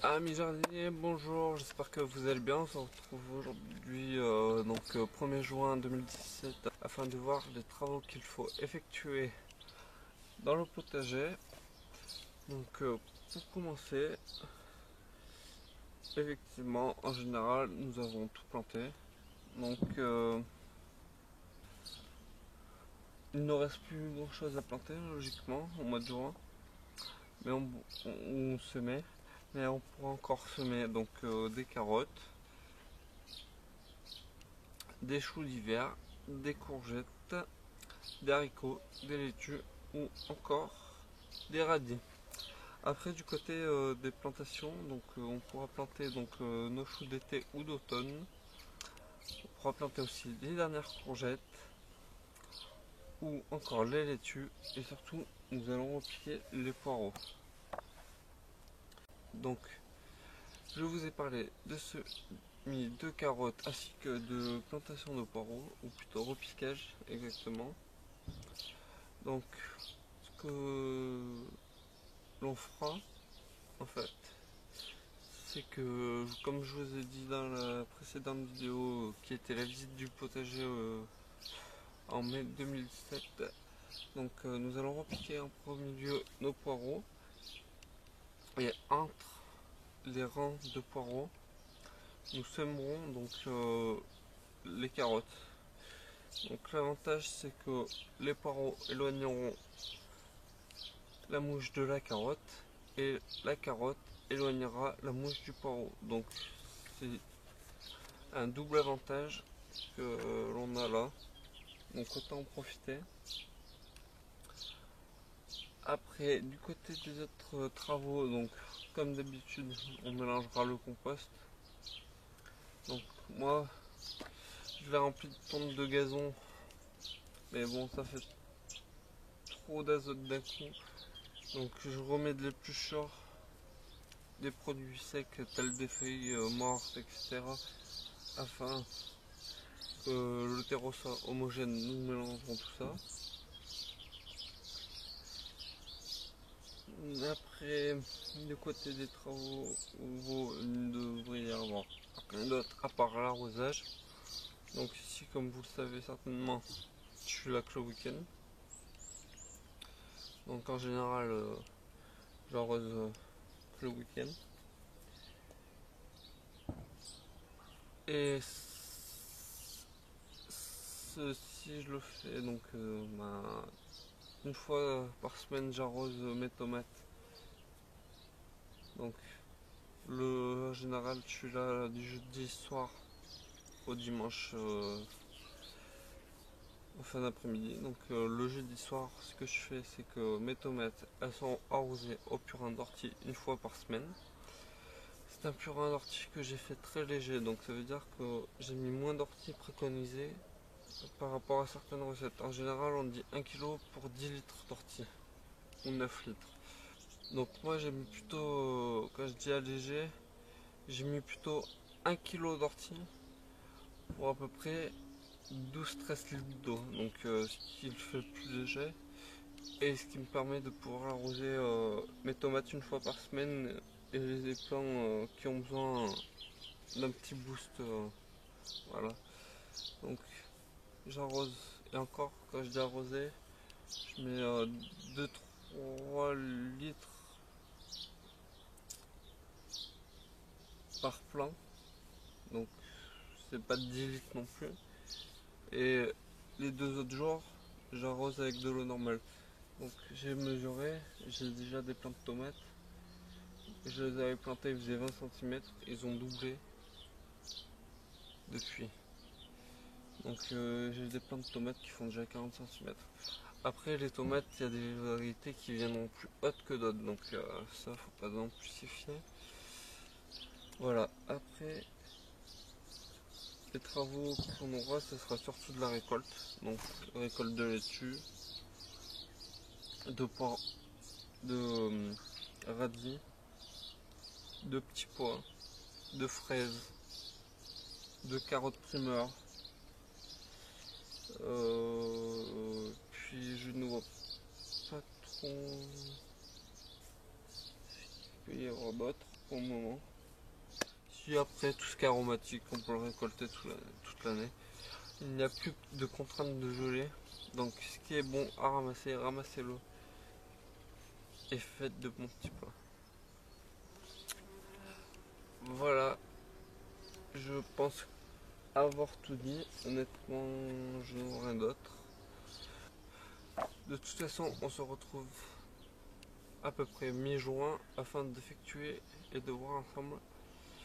Amis jardiniers, bonjour, j'espère que vous allez bien. On se retrouve aujourd'hui, 1er juin 2017, afin de voir les travaux qu'il faut effectuer dans le potager. Donc pour commencer, effectivement, en général, nous avons tout planté. Donc il ne reste plus grand chose à planter, logiquement, au mois de juin. Mais on semait. Mais on pourra encore semer donc des carottes, des choux d'hiver, des courgettes, des haricots, des laitues ou encore des radis. Après du côté des plantations, donc on pourra planter nos choux d'été ou d'automne. On pourra planter aussi les dernières courgettes ou encore les laitues et surtout nous allons repiquer les poireaux. Donc je vous ai parlé de semis de carottes ainsi que de plantation de poireaux, ou plutôt repiquage exactement. Donc ce que l'on fera en fait, c'est que comme je vous ai dit dans la précédente vidéo qui était la visite du potager en mai 2017, donc nous allons repiquer en premier lieu nos poireaux et entre les rangs de poireaux nous sèmerons donc les carottes. Donc l'avantage c'est que les poireaux éloigneront la mouche de la carotte et la carotte éloignera la mouche du poireau. Donc c'est un double avantage que l'on a là. Donc autant en profiter. Après du côté des autres travaux, donc comme d'habitude on mélangera le compost. Donc moi je l'ai rempli de tonnes de gazon, mais bon ça fait trop d'azote d'un coup, donc je remets de l'épluchure, des produits secs tels des feuilles mortes, etc. afin que le terreau soit homogène. Nous mélangerons tout ça. Après, du côté des travaux, vous ne devriez avoir rien d'autre à part l'arrosage. Donc ici, comme vous le savez certainement, je suis là que le week-end. Donc en général, j'arrose le week-end. Et ceci, je le fais donc une fois par semaine, j'arrose mes tomates. Donc en général, je suis là du jeudi soir au dimanche en fin d'après-midi. Donc le jeudi soir, ce que je fais, c'est que mes tomates, elles sont arrosées au purin d'ortie une fois par semaine. C'est un purin d'ortie que j'ai fait très léger, donc ça veut dire que j'ai mis moins d'ortie préconisé par rapport à certaines recettes. En général, on dit 1 kg pour 10 litres d'ortie ou 9 litres. Donc moi j'ai mis plutôt, quand je dis allégé, j'ai mis plutôt 1 kg d'ortie pour à peu près 12-13 litres d'eau. Donc ce qui le fait plus léger et ce qui me permet de pouvoir arroser mes tomates une fois par semaine et les plants qui ont besoin d'un petit boost. Voilà. Donc j'arrose, et encore quand je dis arroser, je mets 2-3 litres par plant, donc c'est pas 10 litres non plus. Et les 2 autres jours, j'arrose avec de l'eau normale. Donc j'ai mesuré, j'ai déjà des plants de tomates. Je les avais plantés, ils faisaient 20 cm, ils ont doublé depuis. Donc j'ai des plants de tomates qui font déjà 40 cm. Après les tomates, il y a des variétés qui viendront plus hautes que d'autres, donc ça faut pas non plus s'y fier. Voilà, après les travaux qu'on aura, ce sera surtout de la récolte. Donc récolte de laitue, de pois, de radis, de petits pois, de fraises, de carottes primeurs. Puis je ne vois pas trop ce qu'il peut y avoir d'autre pour le moment. Si après tout ce qui est aromatique, on peut le récolter toute l'année. Il n'y a plus de contrainte de gelée. Donc ce qui est bon à ramasser, ramassez-le et faites de bons petits plats. Voilà, je pense avoir tout dit. Honnêtement, je n'ai rien d'autre. De toute façon, on se retrouve à peu près mi-juin afin d'effectuer et de voir ensemble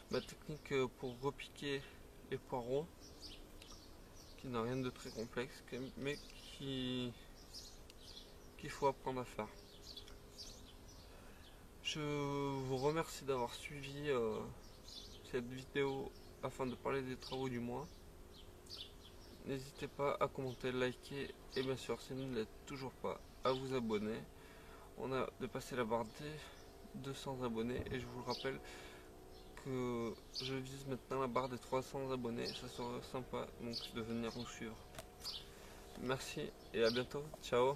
ma technique pour repiquer les poireaux, qui n'a rien de très complexe, mais qu'il faut apprendre à faire. Je vous remercie d'avoir suivi cette vidéo afin de parler des travaux du mois. N'hésitez pas à commenter, liker et bien sûr, si vous ne l'êtes toujours pas, à vous abonner. On a dépassé la barre des 200 abonnés et je vous rappelle que je vise maintenant la barre des 300 abonnés. Ça serait sympa donc de venir nous suivre. Merci et à bientôt. Ciao.